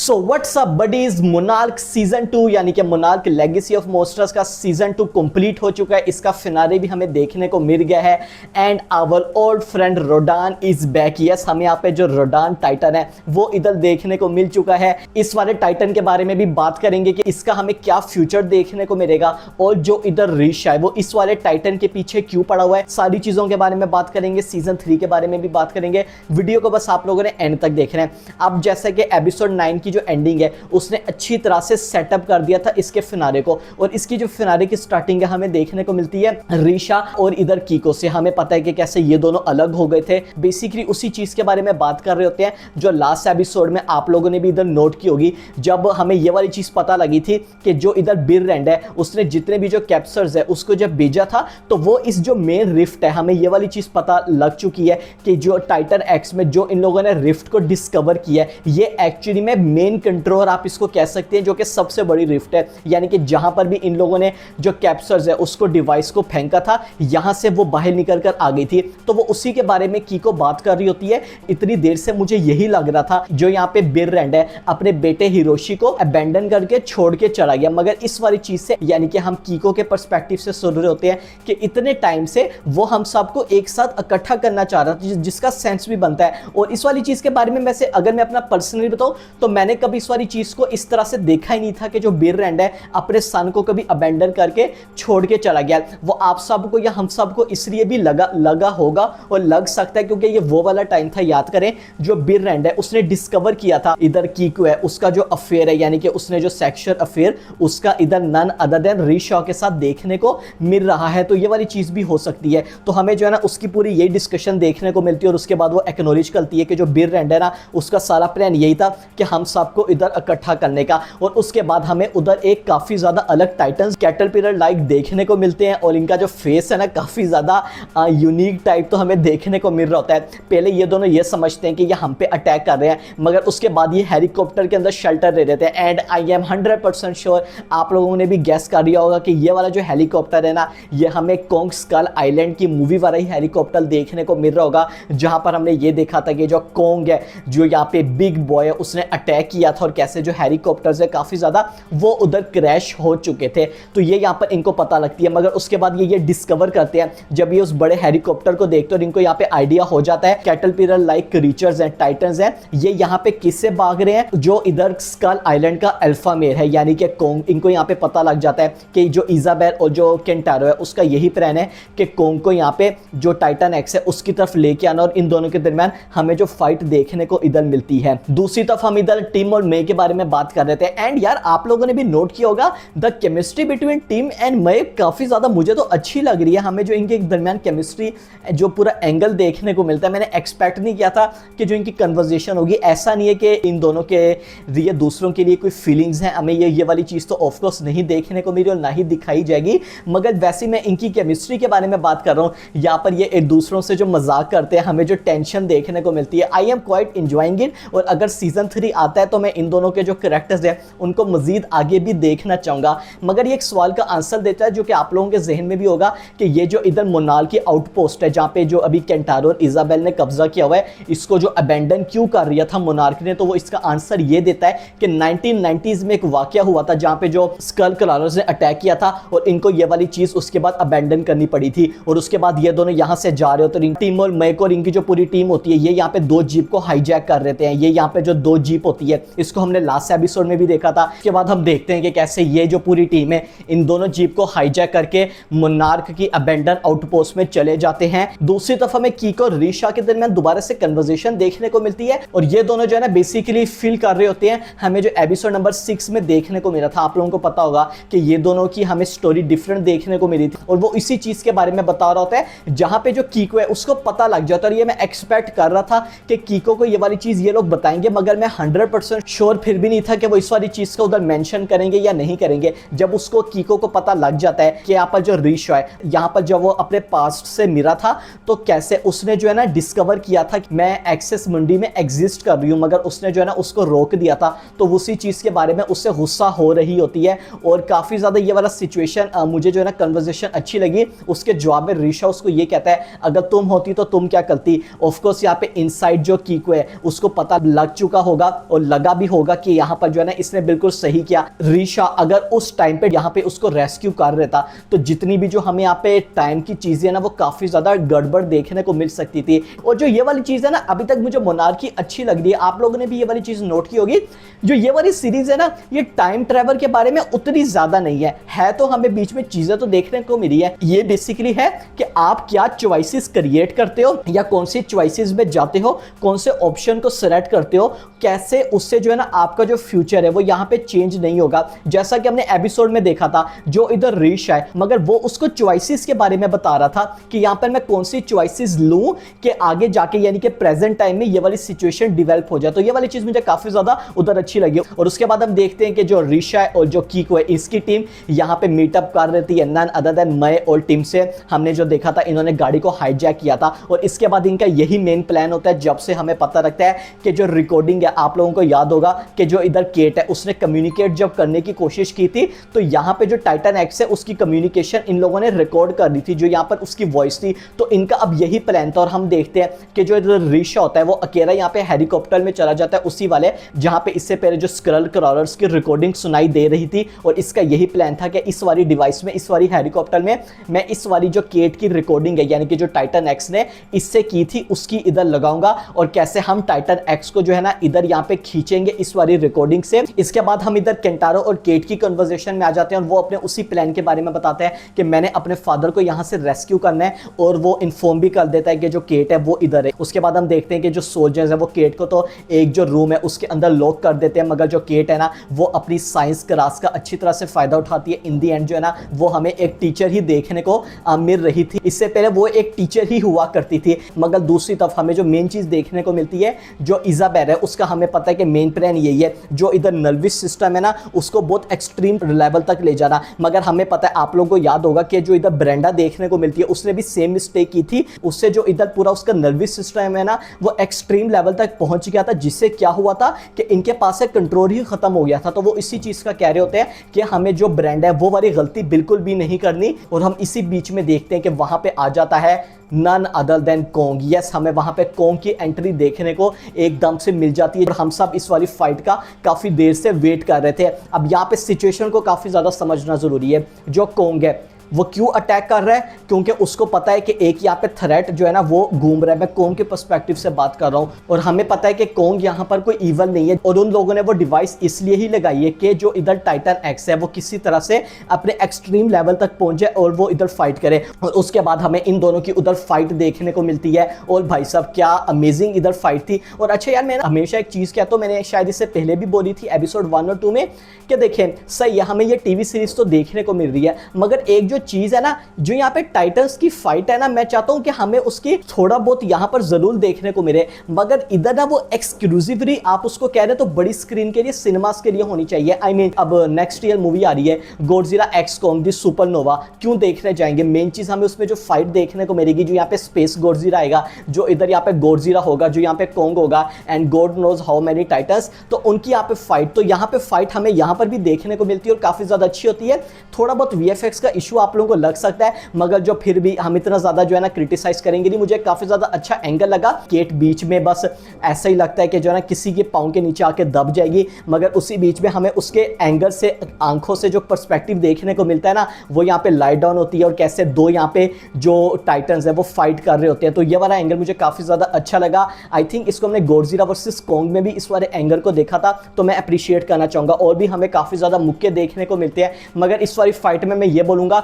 सो what's up buddies, Monarch season 2 यानी कि monarch legacy of मोन्स्टर्स का सीजन 2 कंप्लीट हो चुका है। इसका फिनाले भी हमें देखने को मिल गया है and our old friend Rodan is back. Yes, हमें यहाँ पे जो रोडान टाइटन है वो इधर देखने को मिल चुका है। इस वाले टाइटन के बारे में भी बात करेंगे कि इसका हमें क्या फ्यूचर देखने को मिलेगा और जो इधर रीशा है वो इस वाले टाइटन के पीछे क्यों पड़ा हुआ है। सारी चीजों के बारे में बात करेंगे, सीजन 3 के बारे में भी बात करेंगे। वीडियो को बस आप लोगों ने एंड तक देखना है। अब जैसे कि एपिसोड 9 की जो एंडिंग है उसने अच्छी तरह से सेटअप कर दिया था इसके फिनाले को, और इसकी जो फिनाले की स्टार्टिंग है हमें देखने को मिलती है रीशा और इधर कीको से। हमें पता है कि कैसे ये दोनों अलग हो गए थे। बेसिकली उसी चीज के बारे में बात कर रहे होते हैं जो लास्ट एपिसोड में आप लोगों ने भी इधर नोट की होगी, जब हमें ये वाली चीज पता लगी थी कि जो इधर बिररैंड है उसने जितने भी जो कैप्चर्स है उसको जब भेजा था तो वो इस जो मेन रिफ्ट है, हमें ये वाली चीज पता लग चुकी है कि जो टाइटन एक्स में जो इन लोगों ने रिफ्ट को डिस्कवर किया है ये एक्चुअली में मेन कंट्रोल आप इसको कह सकते हैं, जो कि सबसे बड़ी रिफ्ट है। यानी कि जहां पर भी इन लोगों ने जो कैप्चर्स है उसको डिवाइस को फेंका था यहां से वो बाहर निकल कर आ गई थी। तो वो उसी के बारे में कीको बात कर रही होती है। इतनी देर से मुझे यही लग रहा था जो यहाँ पे बिररैंड है अपने बेटे हिरोशी को अबैंडन करके छोड़ के चला गया, मगर इस वाली चीज से यानी कि हम कीको के पर्सपेक्टिव से सुन रहे होते हैं कि इतने टाइम से वो हम सबको एक साथ इकट्ठा करना चाह रहा था, जिसका सेंस भी बनता है। और इस वाली चीज के बारे में वैसे अगर मैं अपना पर्सनली बताऊं तो मैंने कभी इस वाली चीज को इस तरह से देखा ही नहीं था कि जो बिररैंड है अपने सन को कभी अबैंडन करके छोड़ के चला गया। वो आप सबको या हम सबको इसलिए भी लगा होगा और लग सकता है क्योंकि ये वो वाला टाइम था, याद करें, जो बिररैंड है उसने डिस्कवर किया था इधर कीको है उसका जो अफेयर है, यानी कि उसने जो सेक्सुअल अफेयर उसका इधर नन अदर देन रीशा के साथ देखने को मिल रहा है। तो ये वाली चीज भी हो सकती है। तो हमें जो है ना उसकी पूरी यही डिस्कशन देखने को मिलती है और उसके बाद वो एक्नॉलेज करती है कि जो बिररैंड है ना उसका सारा प्लान यही था कि हम सबको इधर इकट्ठा करने का। और उसके बाद हमें उधर एक काफी ज्यादा अलग टाइटन्स कैटरपिलर लाइक देखने को मिलते हैं और इनका जो फेस है ना काफी ज्यादा यूनिक टाइप तो हमें देखने को मिल रहा होता है। पहले ये दोनों ये समझते हैं कि ये हम पे अटैक कर रहे हैं, मगर उसके बाद ये हेलीकॉप्टर के अंदर शेल्टर ले लेते हैं। एंड आई एम 100% श्योर आप लोगों ने भी गैस कर दिया होगा कि ये वाला जो हेलीकॉप्टर है ना ये हमें कोंग स्कल आइलैंड की मूवी वाला ही हेलीकॉप्टर देखने को मिल रहा होगा, जहां पर हमने ये देखा था कि जो कोंग है जो यहाँ पे बिग बॉय है उसने अटैक किया था और कैसे जो हेलीकॉप्टर्स है काफी ज्यादा वो उधर क्रैश हो चुके थे। तो ये यहाँ पर इनको पता लगती है, मगर उसके बाद ये डिस्कवर करते हैं जब ये उस बड़े हेलीकॉप्टर को देखते हैं और इनको यहाँ पे आइडिया हो जाता है कैटरपिलर लाइक क्रीचर्स हैं, टाइटन्स हैं, ये यहाँ पे किससे भाग रहे हैं, जो इधर स्कल आइलैंड का अल्फा मेल है यानी कि कोंग। इनको यहाँ पे पता लग जाता है कि जो इजाबेल और जो केंटारो है उसका यही प्लान है कि कोंग को यहाँ पे जो टाइटन एक्स है उसकी तरफ लेके आना, और इन दोनों के दरमियान हमें जो फाइट देखने को इधर मिलती है। दूसरी तरफ हम इधर टिम और मे के बारे में बात कर रहे थे। एंड यार आप लोगों ने भी नोट किया होगा the chemistry between Tim and May काफी ज्यादा मुझे तो अच्छी लग रही है। हमें जो इनके दरमियान केमिस्ट्री जो पूरा एंगल देखने को मिलता है, मैंने एक्सपेक्ट नहीं किया था कि जो इनकी कन्वर्सेशन होगी। ऐसा नहीं है कि इन दोनों के लिए दूसरों के लिए कोई फीलिंग्स हैं, हमें ये वाली चीज तो ऑफकोर्स नहीं देखने को मिली और ना ही दिखाई जाएगी, मगर वैसे मैं इनकी केमिस्ट्री के बारे में बात कर रहा हूँ। यहाँ पर ये एक दूसरों से जो मजाक करते हैं, हमें जो टेंशन देखने को मिलती है, I am quite enjoying it. और अगर सीजन 3 आता है तो मैं इन दोनों के जो कैरेक्टर्स हैं उनको मजीद आगे भी देखना चाहूंगा। मगर ये एक सवाल का आंसर देता है जो कि आप लोगों के जहन में भी होगा कि ये जो इधर मोनाल की आउटपोस्ट है जहाँ पे जो अभी केंटारो और इजाबेल ने कब्जा किया हुआ है, इसको जो अबैंडन क्यों कर रहा था मोनार्क ने, तो वो इसका आंसर ये देता है कि 1990s में एक वाकया हुआ था जहाँ पे जो स्कल क्रालर्स ने अटैक किया था और इनको ये वाली चीज उसके बाद अबैंडन करनी पड़ी थी। और उसके बाद ये दोनों यहाँ से जा रहे होते हैं, टीम और मैक और इनकी जो पूरी टीम होती है ये यहाँ पे 2 जीप को हाईजैक कर देते हैं। ये यहाँ पे जो 2 जीप होती है इसको हमने लास्ट एपिसोड में भी देखा था। उसके बाद हम देखते हैं कि कैसे ये जो पूरी टीम है इन दोनों जीप को हाईजैक करके मोनार्क की अबैंडन आउटपोस्ट में चले जाते हैं। दूसरी तरफ हमें कीको और रीशा के दरमियान दोबारा से कन्वर्सेशन देखने को मिलती है और ये दोनों जो है ना बेसिकली फील कर रहे होते हैं हमें जो एपिसोड नंबर 6 में देखने को मिला था। आप लोगों को पता होगा कि ये दोनों की हमें स्टोरी डिफरेंट देखने को मिली थी और वो इसी चीज के बारे में बता रहा होता है जहां पे जो कीको है उसको पता लग जाता है। और ये मैं एक्सपेक्ट कर रहा था कि कीको को ये वाली चीज ये लोग बताएंगे, मगर मैं 100% श्योर फिर भी नहीं था कि वो इस वाली चीज को उधर मेंशन करेंगे या नहीं करेंगे। जब उसको कीको को पता लग जाता है कि यहाँ पर जो रीशा है यहाँ पर जब वो अपने पास्ट से मिला था तो कैसे उसने जो है ना डिस्कवर किया था कि मैं एक्सेस मंडी में एग्जिस्ट कर रही हूँ, मगर उसने जो है ना उसको रोक दिया था। तो उसी चीज के बारे में उससे गुस्सा हो रही होती है और काफी ज्यादा ये वाला सिचुएशन मुझे जो है ना कन्वर्सेशन अच्छी लगी। उसके जवाब में रीशा उसको ये कहता है अगर तुम होती तो तुम क्या करती। ऑफकोर्स यहाँ पे इनसाइड जो कीको है उसको पता लग चुका होगा और लगा भी होगा कि यहाँ पर जो है ना इसने बिल्कुल सही किया। रीशा अगर उस टाइम पे यहाँ पे उसको रेस्क्यू कर रहा था तो जितनी भी जो हमें यहाँ पे टाइम की चीजें ना वो काफी ज्यादा गड़बड़ देखने को मिल सकती थी। और जो ये वाली चीज है ना अभी तक मुझे मोनार्की अच्छी लग रही है। आप लोगों ने भी ये वाली चीज नोट की होगी, जो ये वाली सीरीज है ना ये टाइम ट्रेवल के बारे में उतनी ज्यादा नहीं है तो हमें बीच में चीजें तो देखने को मिली है। ये बेसिकली है कि आप क्या चॉइसेस क्रिएट करते हो या कौन सी चॉइसेस में जाते हो, कौन से ऑप्शन को सेलेक्ट करते हो, कैसे उससे जो है ना आपका जो फ्यूचर है वो यहाँ पे चेंज नहीं होगा। जैसा कि हमने एपिसोड में देखा था, जो इधर रीश है मगर वो उसको चॉइसेस के बारे में बता रहा था कि यहाँ पर मैं कौन सी चॉइसेस लूं कि आगे जाके यानी कि प्रेजेंट टाइम में ये वाली सिचुएशन डेवलप हो जाए। तो ये वाली चीज मुझे काफी ज्यादा उधर अच्छी लगी। और उसके बाद हम देखते हैं कि जो रीशा है और जो कीको है इसकी टीम यहाँ पे मीटअप कर रही थी नन अदर देन मय और टीम से। हमने जो देखा था इन्होंने गाड़ी को हाईजैक किया था और इसके बाद इनका यही मेन प्लान होता है। जब से हमें पता लगता है कि जो रिकॉर्डिंग है, आप लोगों को याद होगा कि जो इधर केट है उसने कम्युनिकेट जब करने की कोशिश की थी तो यहाँ पे जो टाइटन एक्स है उसकी कम्युनिकेशन इन लोगों ने रिकॉर्ड कर दी थी, जो यहाँ पर उसकी वॉइस थी। तो इनका अब यही प्लान था और हम देखते हैं कि जो इधर रीशा होता है वो अकेला यहाँ पे हेलीकॉप्टर में चला जाता है, उसी वाले जहाँ पे इससे पहले जो स्क्रल क्रॉलर्स की रिकॉर्डिंग सुनाई दे रही थी। और इसका यही प्लान था कि इस वाली डिवाइस में, इस वाली हेलीकॉप्टर में मैं इस वाली जो केट की रिकॉर्डिंग है यानी कि जो टाइटन एक्स ने इससे की थी उसकी इधर लगाऊंगा और कैसे हम टाइटन एक्स को जो है ना इधर यहाँ पे खींचेंगे इस वाली रिकॉर्डिंग से। इसके बाद हम इधर केंटारो और केट की कन्वर्सेशन में आ जाते हैं और वो अपने उसी प्लान के बारे में बताते हैं कि मैंने अपने फादर को यहाँ से रेस्क्यू करना है और वो इन्फॉर्म भी कर देता है कि जो केट है वो इधर है। उसके बाद हम देखते हैं कि जो सोल्जर्स है वो केट को तो एक जो रूम है उसके अंदर लॉक कर देते हैं, मगर जो केट है ना वो अपनी साइंस क्लास का अच्छी तरह से फायदा उठाती है। इन दी एंड जो है ना वो हमें एक टीचर ही देखने को मिल रही थी। इससे पहले वो एक टीचर ही हुआ करती थी, मगर दूसरी तरफ हमें जो मेन चीज देखने को मिलती है जो इजाबेल है उसका हमें पता है कि मेन प्लान यही है, जो इधर नर्वस सिस्टम है ना उसको बहुत एक्सट्रीम लेवल तक ले जाना। मगर हमें पता है, आप लोगों को याद होगा कि जो इधर ब्रेंडा देखने को मिलती है उसने भी सेम मिस्टेक की थी। उससे जो इधर पूरा उसका नर्वस सिस्टम है ना वो एक्सट्रीम लेवल तक पहुंच गया था, जिससे क्या हुआ था कि इनके पास से कंट्रोल ही खत्म हो गया था। तो वो इसी चीज का कह रहे होते हैं कि हमें जो ब्रेंडा है वो वाली गलती बिल्कुल भी नहीं करनी। और हम इसी बीच में देखते हैं कि वहां पे आ जाता है none other than Kong. Yes, हमें वहां पे कोंग की एंट्री देखने को एकदम से मिल जाती है और हम सब इस वाली फाइट का काफी देर से वेट कर रहे थे। अब यहाँ पे सिचुएशन को काफी ज्यादा समझना जरूरी है। जो कोंग है वो क्यों अटैक कर रहा है, क्योंकि उसको पता है कि एक यहाँ पे थ्रेट जो है ना वो घूम रहा है। मैं कोंग के पर्सपेक्टिव से बात कर रहा हूँ और हमें पता है कि कोंग यहाँ पर कोई इवल नहीं है और उन लोगों ने वो डिवाइस इसलिए ही लगाई है कि जो इधर टाइटन एक्स है वो किसी तरह से अपने एक्सट्रीम लेवल तक पहुंचे और वो इधर फाइट करे। और उसके बाद हमें इन दोनों की उधर फाइट देखने को मिलती है और भाई साहब क्या अमेजिंग इधर फाइट थी। और अच्छा यार, मैंने हमेशा एक चीज़ कहता हूँ, मैंने शायद इससे पहले भी बोली थी एपिसोड 1 और 2 में कि देखें सही है हमें ये टीवी सीरीज तो देखने को मिल रही है, मगर एक जो चीज़ है ना जो यहाँ पे टाइटन्स की फाइट है ना, मैं चाहता हूं कि हमें उसकी थोड़ा बहुत यहाँ पर जरूर देखने को मिले। मगर इधर ना वो एक्सक्लूसिवली आप उसको कह रहे तो बड़ी स्क्रीन के लिए, सिनेमास के लिए होनी चाहिए। आई मीन अब नेक्स्ट ईयर मूवी आ रही है Godzilla x Kong the supernova, क्यों देखने जाएंगे? मेन चीज हमें उसमें जो फाइट देखने को मिलेगी, जो यहाँ पे स्पेस गॉडजिला आएगा, जो इधर यहाँ पे गॉडजिला होगा, जो यहाँ पे कॉन्ग होगा and God knows how many titans, तो उनकी यहाँ पे फाइट, तो यहाँ पे फाइट हमें यहाँ पर भी देखने को मिलती है और काफी ज्यादा अच्छी होती है। थोड़ा बहुत वीएफएक्स का इशू आप लोगों को लग सकता है, मगर जो फिर भी हम इतना ज्यादा जो है ना क्रिटिसाइज करेंगे नहीं। मुझे काफी ज्यादा अच्छा एंगल लगा। केट बीच में बस ऐसा ही लगता है कि जो है ना किसी के पाँव के नीचे आके दब जाएगी, मगर उसी बीच में हमें उसके एंगल से, आंखों से जो पर्सपेक्टिव देखने को मिलता है ना, वो यहाँ पे लाइट डाउन होती है और कैसे दो यहाँ पे जो टाइटन्स है वो फाइट कर रहे होते हैं। तो ये वाला एंगल मुझे काफी ज्यादा अच्छा लगा। आई थिंक इसको हमने गॉडजिला वर्सेस कॉन्ग में भी इस वाले एंगल को देखा था, तो मैं अप्रिशिएट करना चाहूंगा। और भी हमें काफी ज्यादा मुक्के देखने को मिलते हैं, मगर इस वाली फाइट में मैं ये बोलूंगा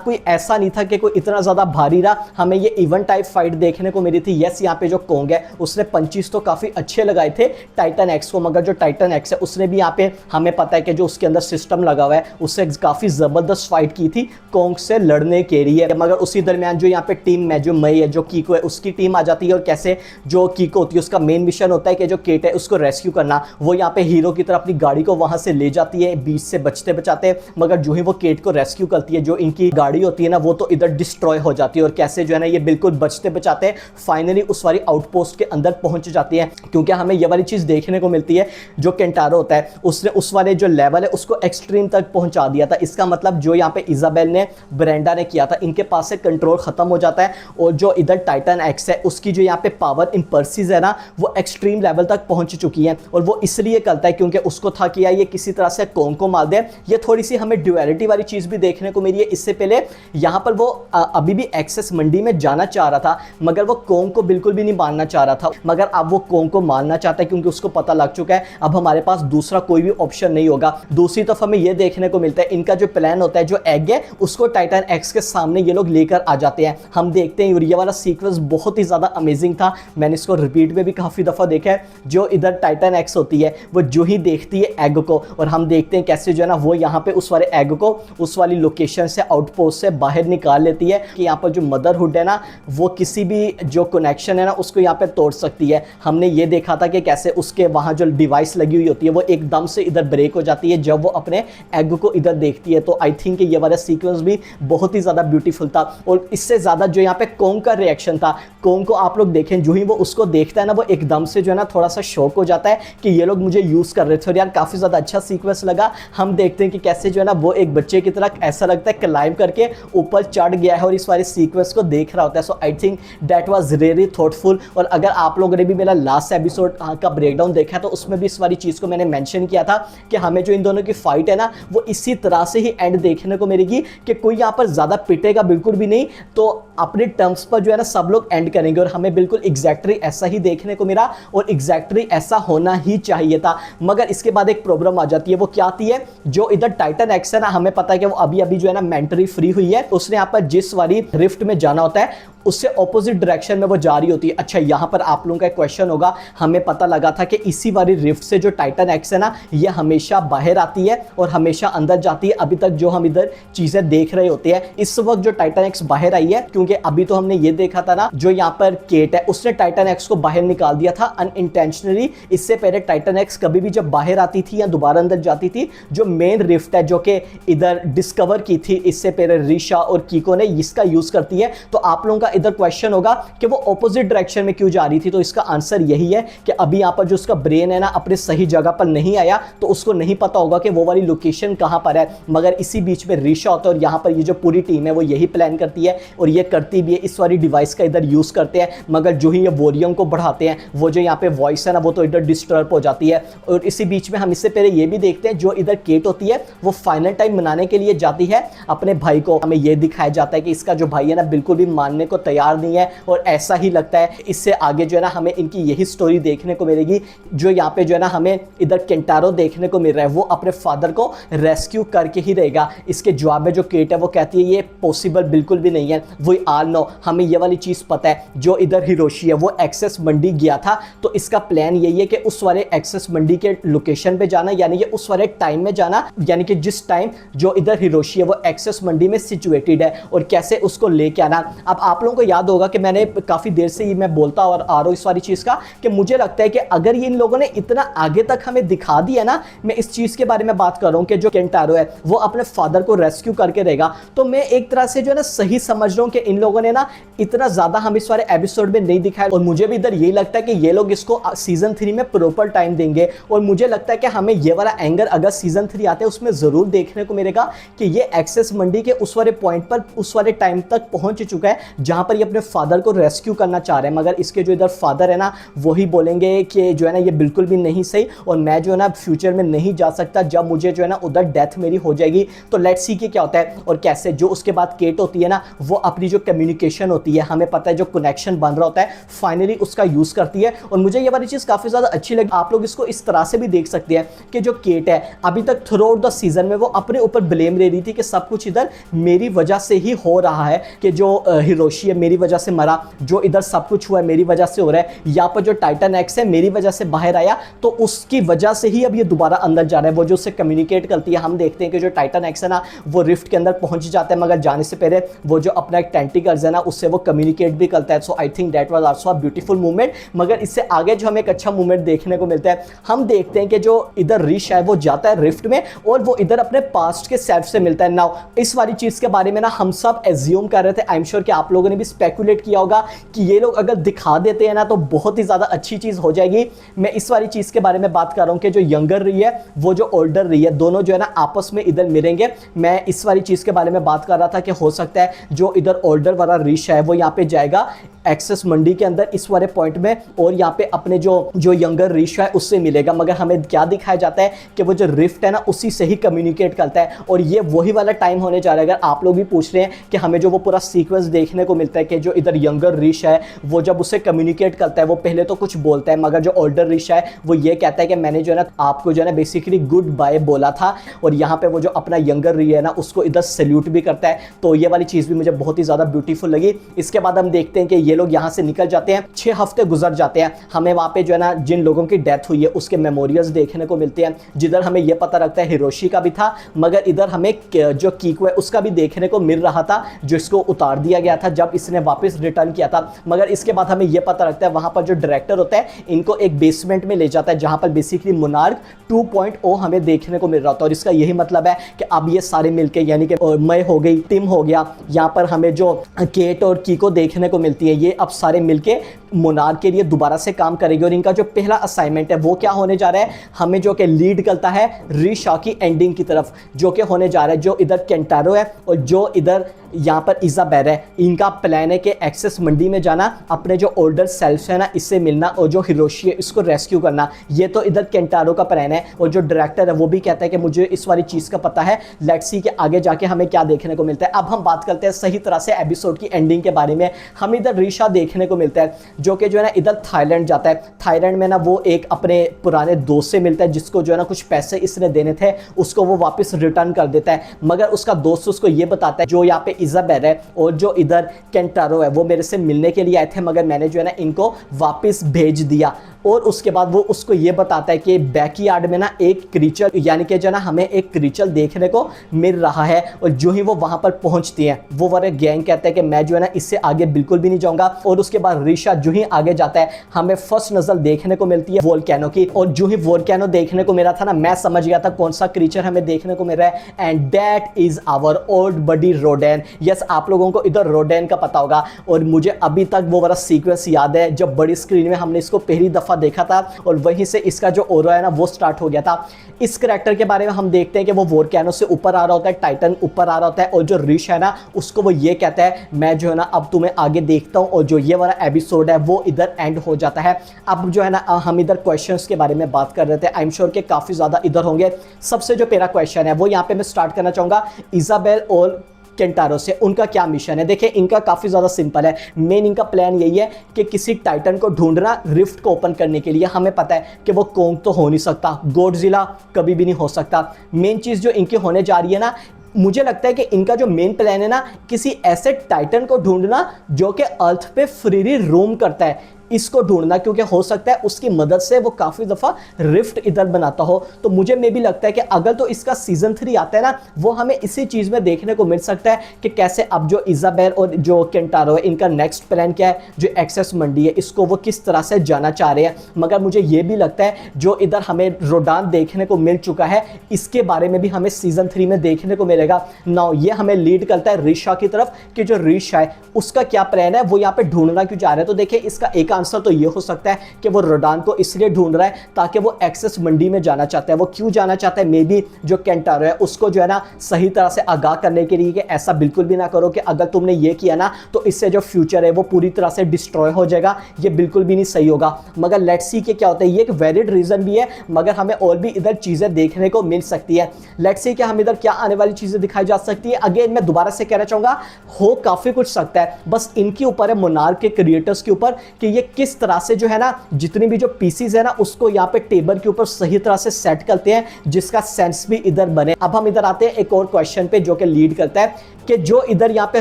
कोई ऐसा नहीं था कि कोई इतना ज्यादा भारी रहा। हमें ये इवन टाइप फाइट देखने को मिली थी। यस, यहाँ पे जो कोंग है उसने पंचेस तो काफी अच्छे लगाए थे टाइटन एक्स को, मगर जो टाइटन एक्स है उसने भी यहाँ पे हमें पता है कि जो उसके अंदर सिस्टम लगा हुआ है उससे काफी जबरदस्त फाइट की थी कोंग से लड़ने के लिए। मगर उसी दरमियान जो यहाँ पे टीम में जो मई है, जो कीको है, उसकी टीम आ जाती है और कैसे जो कीको होती है उसका मेन मिशन होता है कि जो केट है उसको रेस्क्यू करना। वो यहाँ पे हीरो की तरह अपनी गाड़ी को वहां से ले जाती है बीच से बचते बचाते, मगर जो ही वो केट को रेस्क्यू करती है, जो इनकी गाड़ी होती है ना वो तो इधर डिस्ट्रॉय हो जाती है और कैसे जो है ना ये बिल्कुल बचते बचाते फाइनली उस वाली आउटपोस्ट के अंदर पहुंच जाती है। क्योंकि हमें ये वाली चीज़ देखने को मिलती है, जो केंटारो होता है उसने उस वाले जो लेवल है उसको एक्सट्रीम तक पहुंचा दिया था। इसका मतलब जो यहाँ पे इजाबेल ने ब्रेंडा ने किया था, इनके पास से कंट्रोल खत्म हो जाता है और जो इधर टाइटन एक्स है उसकी जो यहाँ पे पावर इन पर्सीज है ना वो एक्सट्रीम लेवल तक पहुंच चुकी है। और वो इसलिए करता है क्योंकि उसको था कि यार ये किसी तरह से कॉन्ग को मार दे। ये थोड़ी सी हमें ड्यूअलिटी वाली चीज़ भी देखने को मिली है। इससे पहले यहाँ पर वो अभी भी एक्सेस मंडी में जाना चाह रहा था मगर वो कॉन्ग को बिल्कुल भी नहीं मारना चाह रहा था, मगर अब वो कॉन्ग को मारना चाहता है क्योंकि उसको पता लग चुका है अब हमारे पास दूसरा कोई भी ऑप्शन नहीं होगा। दूसरी तरफ हमें यह देखने को मिलता है इनका जो प्लान होता है, जो एग है उसको टाइटन एक्स के सामने ये लोग लेकर आ जाते हैं। हम देखते हैं ये वाला सीक्वेंस बहुत ही ज़्यादा अमेजिंग था, मैंने इसको रिपीट में भी काफ़ी दफ़ा देखा है। जो इधर टाइटन एक्स होती है वो जो ही देखती है एग को और हम देखते हैं कैसे जो है ना वो यहाँ पे उस वाले एग को उस वाली लोकेशन से आउटपोस्ट से बाहर निकाल लेती है कि यहाँ पर जो मदरहुड है ना वो किसी भी जो कनेक्शन है ना उसको यहाँ पे तोड़ सकती है। हमने ये देखा था कि कैसे उसके वहाँ जो डिवाइस लगी हुई होती है वो एकदम से इधर ब्रेक हो जाती है जब वो अपने एग को इधर देखती है। तो आई थिंक ये वाला सीक्वेंस भी बहुत ही ज़्यादा ब्यूटीफुल था। और इससे ज़्यादा जो यहाँ पे कॉन्ग का रिएक्शन था, कॉन्ग को आप लोग देखें जो ही वो उसको देखता है ना वो एकदम से जो है ना थोड़ा सा शॉक हो जाता है कि ये लोग मुझे यूज़ कर रहे थे। और यार काफ़ी ज़्यादा अच्छा सीक्वेंस लगा। हम देखते हैं कि कैसे जो है ना वो एक बच्चे की तरह ऐसा लगता है क्लाइम करके ऊपर चढ़ गया है और इस वाले सीक्वेंस को देख रहा होता है। So I think that was really thoughtful. और अगर आप लोगों ने भी मेरा लास्ट एपिसोड का ब्रेकडाउन देखा है तो उसमें भी इस वाली चीज़ को मैंने मेंशन किया था कि हमें जो इन दोनों की फाइट है ना वो इसी तरह से ही एंड देखने को मिलेगी कि कोई यहाँ पर ज़्यादा पिटेगा बिल्कुल भी नहीं, तो अपने टर्म्स पर जो है ना सब लोग एंड करेंगे। और हमें बिल्कुल एग्जैक्टली ऐसा ही देखने को मिला और एग्जैक्टली ऐसा होना ही चाहिए था। मगर इसके बाद एक प्रॉब्लम आ जाती है, वो क्या आती है, जो इधर टाइटन एक्स है ना हमें पता है कि वो अभी अभी जो है ना मेंटली फ्री हुई है। उसने यहाँ पर जिस वाली रिफ्ट में जाना होता है उससे ऑपोजिट डायरेक्शन में वो जा रही होती है। अच्छा यहाँ पर आप लोगों का एक क्वेश्चन होगा, हमें पता लगा था कि इसी वाली रिफ्ट से जो टाइटन एक्स है ना ये हमेशा बाहर आती है और हमेशा अंदर जाती है। अभी तक जो हम इधर चीजें देख रहे होते हैं, इस वक्त जो टाइटन एक्स बाहर आई है, क्योंकि अभी तो हमने ये देखा था ना जो यहाँ पर केट है उसने टाइटन एक्स को बाहर निकाल दिया था अनइंटेंशनली। इससे पहले टाइटन एक्स कभी भी जब बाहर आती थी या दोबारा अंदर जाती थी, जो मेन रिफ्ट है जो कि इधर डिस्कवर की थी इससे पहले रिशा और कीको ने, इसका यूज करती है। तो आप लोगों का इधर क्वेश्चन होगा कि वो ऑपोजिट डायरेक्शन में क्यों जा रही थी, तो इसका आंसर यही है कि अभी यहां पर जो उसका ब्रेन है ना अपने सही जगह पर नहीं आया, तो उसको नहीं पता होगा कि वो वाली लोकेशन कहां पर है। मगर इसी बीच में रिशा होता है और यहां पर ये जो पूरी टीम है वो यही प्लान करती है और ये करती भी है, इस वाली डिवाइस का इधर यूज करते हैं। मगर जो ही ये वॉल्यूम को बढ़ाते हैं वो जो यहाँ पे वॉइस है ना वो तो इधर डिस्टर्ब हो जाती है। और इसी बीच में हम इससे पहले ये भी देखते हैं जो इधर केट होती है वो फाइनल टाइम मनाने के लिए जाती है अपने भाई को। हमें ये दिखाया जाता है कि इसका जो भाई है ना बिल्कुल भी मानने को तैयार नहीं है और ऐसा ही लगता है इससे आगे जो है ना हमें इनकी यही स्टोरी देखने को मिलेगी। जो यहाँ पे जो है ना हमें इधर केंटारो देखने को मिल रहा है वो अपने फादर को रेस्क्यू करके ही रहेगा। इसके जवाब में जो केट है वो कहती है ये पॉसिबल बिल्कुल भी नहीं है। वो आल नो, हमें ये वाली चीज़ पता है, जो इधर हिरोशी है वो एक्सेस मंडी गया था तो इसका प्लान यही है कि उस वाले एक्सेस मंडी के लोकेशन पे जाना, यानी कि उस वाले टाइम में जाना, यानी कि जिस टाइम जो इधर हिरोशी है वो एक्सेस मंडी में सिचुएटेड है, और कैसे उसको लेके आना। अब आप लोगों को याद होगा कि मैंने काफ़ी देर से ही मैं बोलता और आ रहा हूँ इस वाली चीज़ का कि मुझे लगता है कि अगर ये इन लोगों ने इतना आगे तक हमें दिखा दिया ना, मैं इस चीज़ के बारे में बात कर रहा हूँ कि जो केंटारो है वो अपने फादर को रेस्क्यू करके रहेगा, तो मैं एक तरह से जो है ना सही समझ रहा हूँ कि इन लोगों ने ना इतना ज़्यादा हम इस वाले एपिसोड में नहीं दिखाया। और मुझे भी इधर यही लगता है कि ये लोग इसको सीजन 3 में प्रॉपर टाइम देंगे। और मुझे लगता है कि हमें ये वाला एंगर अगर सीजन 3 आते हैं उसमें ज़रूर देखने को मिलेगा कि ये एक्सेस मंडी के उस वाले पॉइंट पर उस वाले टाइम तक पहुँच चुका है जहाँ पर ये अपने फादर को रेस्क्यू करना चाह रहे हैं। मगर इसके जो इधर फादर है ना वही बोलेंगे कि जो है ना ये बिल्कुल भी नहीं सही और मैं जो है ना फ्यूचर में नहीं जा सकता, जब मुझे जो है ना उधर डेथ मेरी हो जाएगी। तो लेट्स सी कि क्या होता है और कैसे। जो उसके बाद केट होती है ना वो अपनी जो कम्युनिकेशन होती है, हमें पता है जो कनेक्शन बन रहा होता है, फाइनली उसका यूज़ करती है। और मुझे ये वाली चीज़ काफ़ी ज़्यादा अच्छी लगी। आप लोग इसको इस तरह से भी देख सकते हैं कि जो केट है अभी तक थ्रू आउट द सीजन में वो अपने ऊपर ब्लेम ले रही थी कि सब कुछ इधर मेरी वजह से ही हो रहा है, कि जो हिरोशी हिरोशी है मेरी वजह से मरा, जो इधर सब कुछ हुआ है मेरी वजह से हो रहा है, यहाँ पर जो टाइटन एक्स है मेरी वजह से बाहर आया, तो उसकी वजह से ही अब ये दोबारा अंदर जा रहा है। वो जो उससे कम्युनिकेट करती है, हम देखते हैं कि जो टाइटन एक्स है ना वो रिफ्ट के अंदर पहुंच जाता है, मगर जाने से पहले वो जो अपना एक टेंटिकल्स है ना उससे वो कम्युनिकेट भी करता है। So I think that was also a beautiful movement. मगर इससे आगे जो हमें एक अच्छा मूवमेंट देखने को मिलता है, हम देखते हैं कि जो इधर रिश है वो जाता है रिफ्ट में और वो इधर अपने पास्ट के सेल्फ से मिलता है। नाउ इस वाली चीज के बारे में ना हम सब एज्यूम कर रहे थे, आई एम श्योर कि आप लोगों ने भी स्पेकुलेट किया होगा कि ये लोग अगर दिखा देते हैं ना तो बहुत ही ज्यादा अच्छी चीज हो जाएगी। मैं इस वाली चीज के बारे में बात कर रहा हूं कि जो यंगर रही है वो जो ओल्डर रही है, दोनों जो है ना आपस में इधर मिलेंगे। मैं इस वाली चीज के बारे में बात कर रहा था कि हो सकता है जो इधर ओल्डर वाला रिश है वो यहाँ पे जाएगा एक्सेस मंडी के अंदर इस वाले पॉइंट में, और यहाँ पे अपने जो यंगर रिश है उससे मिलेगा। मगर हमें क्या दिखाया जाता है कि वो जो रिफ्ट है ना उसी से ही कम्युनिकेट करता है, और ये वही वाला टाइम होने जा रहा है। अगर आप लोग भी पूछ रहे हैं कि हमें जो वो पूरा सीक्वेंस देखने को मिलता है कि जो इधर यंगर रिश है वो जब उससे कम्युनिकेट करता है, वो पहले तो कुछ बोलता है, मगर जो ओल्डर रिश है वो ये कहता है कि मैंने जो है ना आपको जो है ना बेसिकली गुड बाय बोला था, और यहाँ पे वो जो अपना यंगर रिश है ना उसको इधर सैल्यूट भी करता है। तो ये वाली चीज़ भी मुझे बहुत ही ज़्यादा ब्यूटीफुल लगी। इसके बाद हम देखते हैं कि ये लोग यहाँ से निकल जाते हैं, 6 हफ्ते गुजर जाते हैं, हमें वहाँ पे जो है ना जिन लोगों की डेथ हुई है उसके मेमोरियल्स देखने को मिलते हैं, जिधर हमें यह पता लगता है हिरोशी का भी था, मगर इधर हमें जो कीको है उसका भी देखने को मिल रहा था, जो इसको उतार दिया गया था जब इसने वापस रिटर्न किया था। मगर इसके बाद हमें यह पता लगता है वहाँ पर जो डायरेक्टर होता है इनको एक बेसमेंट में ले जाता है, जहाँ पर बेसिकली मोनार्क 2.0 हमें देखने को मिल रहा था। और इसका यही मतलब है कि अब ये सारे मिलके, यानी कि मैं हो गई, टिम हो गया, यहाँ पर हमें जो केट और कीको देखने को मिलती है, ये अब सारे मिलके मोनार्क के लिए दोबारा से काम करेंगे। और इनका जो पहला असाइनमेंट है वो क्या होने जा रहा है, हमें जो कि लीड करता है रिशा की एंडिंग की तरफ, जो कि होने जा रहा है जो इधर केंटारो है और जो इधर यहाँ पर इजाबेर है। इनका प्लान है कि एक्सेस मंडी में जाना, अपने जो ओल्डर सेल्फ है ना इससे मिलना, और जो हिरोशी है इसको रेस्क्यू करना। ये तो इधर केंटारो का प्लान है, और जो डायरेक्टर है वो भी कहता है कि मुझे इस वाली चीज़ का पता है, लेट्स सी कि आगे जाके हमें क्या देखने को मिलता है। अब हम बात करते हैं सही तरह से एपिसोड की एंडिंग के बारे में। हम इधर रिशा देखने को मिलता है जो कि जो है ना इधर थाईलैंड जाता है। थाईलैंड में ना वो एक अपने पुराने दोस्त से मिलता है जिसको जो है ना कुछ पैसे इसने देने थे, उसको वो वापस रिटर्न कर देता है। मगर उसका दोस्त उसको ये बताता है, जो यहाँ पे इजाबेर है और जो इधर केंटारो है वो मेरे से मिलने के लिए आए थे, मगर मैंने जो है ना इनको वापस भेज दिया। और उसके बाद वो उसको ये बताता है कि बैकयार्ड में ना एक क्रीचर, यानी कि जो ना हमें एक क्रीचर देखने को मिल रहा है। और जो ही वो वहां पर पहुंचती है, वो वाले गैंग कहते हैं कि मैं जो है ना इससे आगे बिल्कुल भी नहीं जाऊंगा। और उसके बाद रिशा जो ही आगे जाता है, हमें फर्स्ट नजर देखने को मिलती है वोल्केनो की, और जो ही वोल्केनो देखने को मिला था ना, मैं समझ गया था कौन सा क्रीचर हमें देखने को मिल रहा है, and that is our old buddy Rodan. Yes, आप लोगों को इधर रोडेन का पता होगा, और मुझे अभी तक वो वाला सीक्वेंस याद है जब बड़ी स्क्रीन में हमने इसको पहली दफा देखा था, और वहीं से इसका जो ओरा है ना वो स्टार्ट हो गया था। इस कैरेक्टर के बारे में हम देखते हैं कि वो वोल्केनो से ऊपर आ रहा होता है, टाइटन ऊपर आ रहा होता है, और जो रिश है ना उसको वो ये कहता है मैं जो है ना अब तुम्हें आगे देखता हूं। और जो ये वाला एपिसोड है वो इधर एंड हो जाता है। अब जो है ना हम इधर क्वेश्चंस के बारे में बात कर रहे थे, आई एम श्योर के काफी ज्यादा इधर होंगे। सबसे जो पहला क्वेश्चन है वो यहाँ पे मैं स्टार्ट करना चाहूंगा इजाबेल और केंटारो से, उनका क्या मिशन है। देखिए इनका काफी ज्यादा सिंपल है, मेन इनका प्लान यही है कि किसी टाइटन को ढूंढना रिफ्ट को ओपन करने के लिए। हमें पता है कि वो कोंग तो हो नहीं सकता, गॉडजिला कभी भी नहीं हो सकता। मेन चीज जो इनकी होने जा रही है ना, मुझे लगता है कि इनका जो मेन प्लान है ना, किसी ऐसे टाइटन को ढूंढना जो कि अर्थ पे फ्रीली रोम करता है, इसको ढूंढना, क्योंकि हो सकता है उसकी मदद से वो काफ़ी दफ़ा रिफ्ट इधर बनाता हो। तो मुझे में भी लगता है कि अगर तो इसका सीजन 3 आता है ना, वो हमें इसी चीज़ में देखने को मिल सकता है कि कैसे अब जो इजाबेल और जो केंटारो है इनका नेक्स्ट प्लान क्या है, जो एक्सेस मंडी है इसको वो किस तरह से जाना चाह रहे हैं। मगर मुझे ये भी लगता है जो इधर हमें रोडान देखने को मिल चुका है, इसके बारे में भी हमें सीजन 3 में देखने को मिलेगा। नाउ ये हमें लीड करता है रिशा की तरफ कि जो रिशा है उसका क्या प्लान है, वो यहाँ पे ढूंढना क्यों चाह रहे हैं। तो देखिए इसका एक आंसर तो ये हो सकता है कि वो रोडान को इसलिए ढूंढ रहा है ताकि वो एक्सेस मंडी में जाना चाहता है। वो क्यों जाना चाहता है, मे बी जो केंटारो है उसको जो है ना सही तरह से आगाह करने के लिए कि ऐसा बिल्कुल भी ना करो कि अगर तुमने ये किया ना तो इससे जो फ्यूचर है वो पूरी तरह से डिस्ट्रॉय हो जाएगा, ये बिल्कुल भी नहीं सही होगा। मगर लेट्स सी कि क्या होता है, ये एक वैलिड रीजन भी है, मगर हमें और भी इधर चीजें देखने को मिल सकती है। लेट्स सी कि हम इधर क्या आने वाली चीजें दिखाई जा सकती है। अगेन मैं दोबारा से कहना चाहूंगा, हो काफी कुछ सकता है, बस इनके ऊपर है, मोनार्क के क्रिएटर्स के ऊपर, कि ये किस तरह से जो है ना जितनी भी जो पीसीज है ना उसको यहाँ पे टेबल के ऊपर सही तरह से सेट करते हैं जिसका सेंस भी इधर बने। अब हम इधर आते हैं एक और क्वेश्चन पे जो कि लीड करता है कि जो इधर यहाँ पे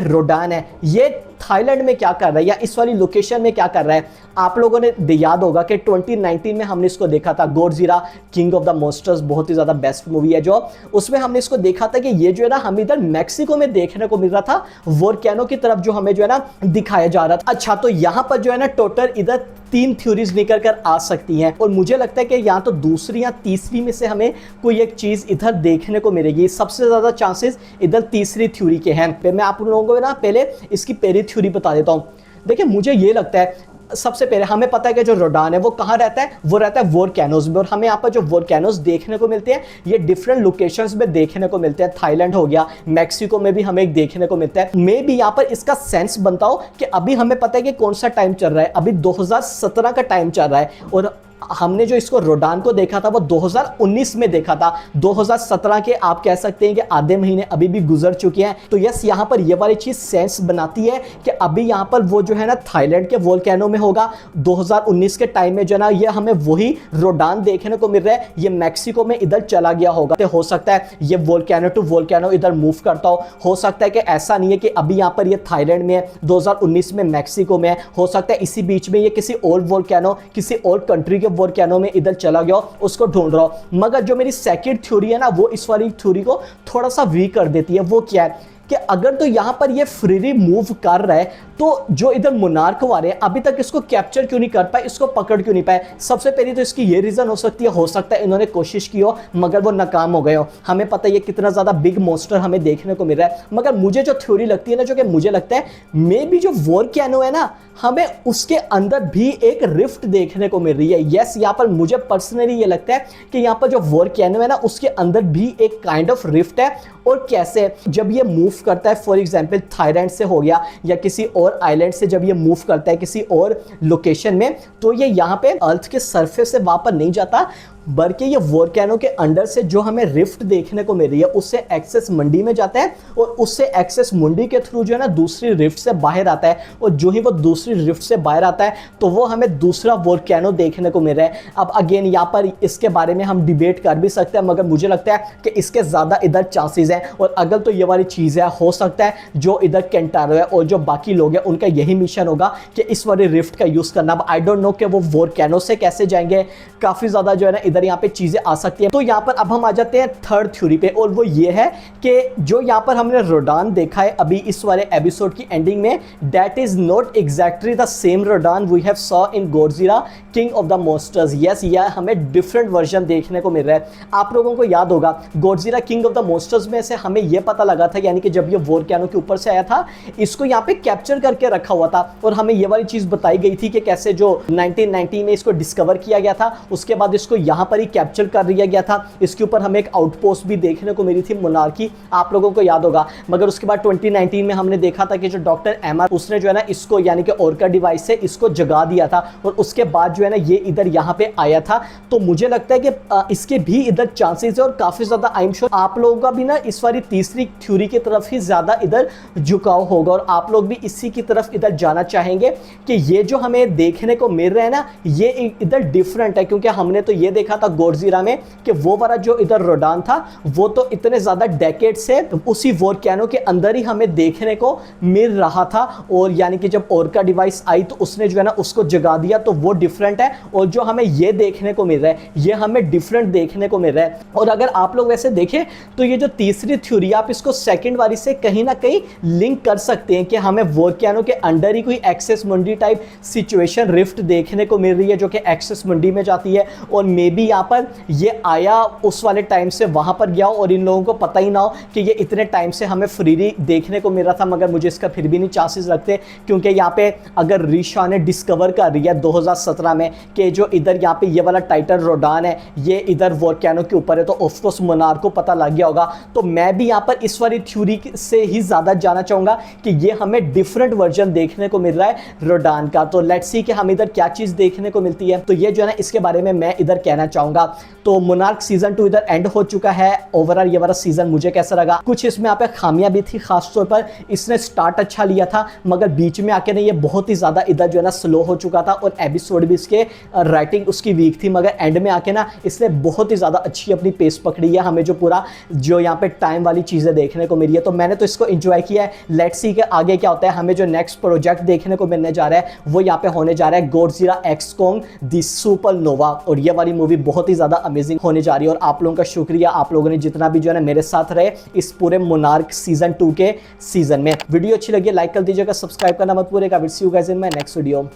रोडान है, ये थाईलैंड में क्या कर रहा है या इस वाली लोकेशन में क्या कर रहा है। आप लोगों ने याद होगा कि 2019 में हमने इसको देखा था, Godzilla King of the monsters, बहुत ही ज्यादा बेस्ट मूवी है जो, उसमें हमने इसको देखा था कि ये जो है ना हम इधर मैक्सिको में देखने को मिल रहा था, वोल्केनो की तरफ जो हमें जो है ना दिखाया जा रहा था। अच्छा, तो यहां पर जो है ना टोटल इधर 3 थ्योरीज निकल कर आ सकती हैं और मुझे लगता है कि या तो दूसरी या तीसरी में से हमें कोई एक चीज इधर देखने को मिलेगी। सबसे ज्यादा चांसेस इधर तीसरी थ्योरी के हैं। मैं आप लोगों को ना पहले इसकी पहली थ्योरी बता देता हूं। देखिए, मुझे ये लगता है सबसे पहले हमें पता है कि जो रोडान है वो कहाँ रहता है, वो रहता है वोल्केनोज में, और हमें यहाँ पर जो वोल्केनोज देखने को मिलते हैं ये डिफरेंट लोकेशंस में देखने को मिलते हैं। थाईलैंड हो गया, मैक्सिको में भी हमें एक देखने को मिलता है। मे भी यहाँ पर इसका सेंस बनता हो कि अभी हमें पता है कि कौन सा टाइम चल रहा है, अभी 2017 का टाइम चल रहा है और हमने जो इसको रोडान को देखा था वो 2019 में देखा था। 2017 के आप कह सकते हैं कि आधे महीने अभी भी गुजर चुके हैं। तो यस, यहाँ पर ये वाली चीज सेंस बनाती है कि अभी यहाँ पर वो जो है ना थाईलैंड के वोल्केनो में होगा। 2019 के टाइम में जो ना ये हमें वही रोडान देखने को मिल रहा है, ये मैक्सिको में इधर चला गया होगा। तो हो सकता है ये वोल्केनो टू वोल्केनो इधर मूव करता हो सकता है कि ऐसा नहीं है कि अभी यहाँ पर ये थाईलैंड में है, 2019 में मैक्सिको में है। हो सकता है इसी बीच में ये किसी और वोल्केनो, किसी और कंट्री के वोल्केनो में इधर चला गया, उसको ढूंढ रहा हूं। मगर जो मेरी सेकंड थ्योरी है ना वो इस वाली थ्योरी को थोड़ा सा वीक कर देती है। वो क्या है कि अगर तो यहां पर ये फ्रीली मूव कर रहा है तो जो इधर मोनार्क वाले हैं अभी तक इसको कैप्चर क्यों नहीं कर पाए, इसको पकड़ क्यों नहीं पाए। सबसे पहले तो इसकी ये रीजन हो सकती है, हो सकता है इन्होंने कोशिश की हो मगर वो नाकाम हो गए हो। हमें पता है ये कितना ज्यादा बिग मॉन्स्टर हमें देखने को मिल रहा है। मगर मुझे जो थ्योरी लगती है ना, जो कि मुझे लगता है मे बी जो वोल्केनो है ना हमें उसके अंदर भी एक रिफ्ट देखने को मिल रही है। यस, यहाँ पर मुझे पर्सनली ये लगता है कि यहाँ पर जो वोल्केनो है ना उसके अंदर भी एक काइंड ऑफ रिफ्ट है। और कैसे, जब ये मूव करता है फॉर एग्जांपल थाईलैंड से हो गया या किसी और आइलैंड से जब ये मूव करता है किसी और लोकेशन में, तो ये यहाँ पे अर्थ के सरफेस से वापस नहीं जाता बल्कि ये वोल्केनो के अंडर से जो हमें रिफ्ट देखने को मिल रही है उससे एक्सेस मंडी में जाता है और उससे एक्सेस मंडी के थ्रू जो है ना दूसरी रिफ्ट से बाहर आता है। और जो ही वो दूसरी रिफ्ट से बाहर आता है तो वो हमें दूसरा वोल्केनो देखने को मिल रहा है। अब अगेन यहाँ पर इसके बारे में हम डिबेट कर भी सकते हैं मगर मुझे लगता है कि इसके ज़्यादा इधर चांसेस हैं। और अगर तो ये वाली चीज़ है, हो सकता है जो इधर केंटारो है और जो बाकी लोग हैं उनका यही मिशन होगा कि इस वाली रिफ्ट का यूज़ करना। अब आई डोंट नो कि वो वोल्केनो से कैसे जाएंगे, काफ़ी ज़्यादा जो है ना इधर यहाँ पे चीजें आ सकती हैं। तो यहाँ पर अब हम आ जाते हैं थर्ड थ्योरी पे और वो ये है कि जो यहाँ पर हमने रोडान देखा है अभी इस वाले एपिसोड की एंडिंग में, that is not exactly the same Rodan we have saw in Godzilla King of the Monsters. Yes, यह हमें डिफरेंट वर्जन देखने को मिल रहा है। आप लोगों को याद होगा Godzilla King of the monsters में से हमें यह पता लगा था, यानी कि जब ये वोल्केनो के ऊपर से आया था इसको यहाँ पे कैप्चर करके रखा हुआ था और हमें ये वाली चीज बताई गई थी कि कैसे जो 1990 में इसको डिस्कवर किया गया था उसके बाद इसको यहाँ पर ही कैप्चर कर लिया गया था। इसके ऊपर हमें एक आउटपोस्ट भी देखने को मिली थी मोनार्की, आप लोगों को याद होगा। मगर उसके बाद 2019 में हमने देखा था कि जो डॉक्टर एमआर उसने जो है ना इसको यानी कि ओरका डिवाइस से इसको जगा दिया था और उसके बाद जो है ना ये इधर यहाँ पे आया था। तो मुझे लगता है कि इसके भी इधर चांसेस है और काफी ज्यादा आई एम श्योर आप लोगों का भी ना इस वाली तीसरी थ्योरी की तरफ ही ज्यादा इधर झुकाव होगा और आप लोग भी इसी की तरफ इधर जाना चाहेंगे कि ये जो हमें देखने को मिल रहा है ना ये इधर डिफरेंट है। क्योंकि हमने तो ये देखा था गॉडजिला में कि वो वाला जो इधर रोडान था वो तो इतने ज्यादा डेकेड से उसी वोल्केनो के अंदर ही हमें देखने को मिल रहा था और यानी कि जब ओरका डिवाइस आई तो उसने जो है ना उसको जगा दिया, तो वो डिफरेंट है। और जो हमें ये देखने को मिल रहा है ये हमें डिफरेंट देखने को मिल रहा है। और अगर आप लोग वैसे देखें तो ये जो तीसरी थ्योरी आप इसको सेकंड वाली से कहीं ना कहीं लिंक कर सकते हैं कि हमें वोल्केनो के अंडर ही कोई एक्सेस मंडी टाइप सिचुएशन रिफ्ट देखने को मिल रही है जो कि एक्सेस मंडी में जाती है और मे बी यहाँ पर ये आया उस वाले टाइम से वहां पर गया और इन लोगों को पता ही ना हो कि ये इतने टाइम से हमें फ्रीली देखने को मिल रहा था। मगर मुझे इसका फिर भी नहीं चांसेस लगते क्योंकि यहाँ पे अगर रीशा ने डिस्कवर कर लिया 2017 में कि जो इधर यहाँ पे ये वाला टाइटन रोडान है ये इधर वोल्केनो के ऊपर है तो ऑफकोर्स मोनार्क को पता लग गया होगा। तो मैं भी यहाँ पर इस वाली थ्योरी से ही ज्यादा जाना चाहूंगा कि ये हमें डिफरेंट वर्जन देखने को मिल रहा है रोडान का। तो लेट्स सी कि हम इधर क्या चीज देखने को मिलती है। तो ये जो है ना इसके बारे में मैं इधर कहना चाहूंगा। तो मोनार्क सीजन 2 इधर एंड हो चुका है। ओवरऑल ये वाला सीजन मुझे कैसा लगा, कुछ इसमें यहाँ पे खामियां भी थी, खासतौर पर इसने स्टार्ट अच्छा लिया था मगर बीच में आके ना ये बहुत ही ज्यादा इधर जो है ना स्लो हो चुका था और एपिसोड भी इसके राइटिंग उसकी वीक थी, मगर एंड में आके ना इसने बहुत ही ज्यादा अच्छी अपनी पेस पकड़ी है। हमें जो पूरा जो यहाँ पे टाइम वाली चीजें देखने को मिली है, तो मैंने तो इसको एंजॉय किया है। लेट्स सी के आगे क्या होता है। हमें जो नेक्स्ट प्रोजेक्ट देखने को मिलने जा रहा है वो यहाँ पे होने जा रहा है Godzilla x Kong the supernova, और ये वाली मूवी बहुत ही ज्यादा अमेजिंग होने जा रही है। और आप लोगों का शुक्रिया, आप लोगों ने जितना भी जो है ना मेरे साथ रहे इस पूरे मोनार्क सीजन 2 के सीजन में। वीडियो अच्छी लगी लाइक कर दीजिएगा, सब्सक्राइब करना मत भूलिएगा। Will see you guys in my next video.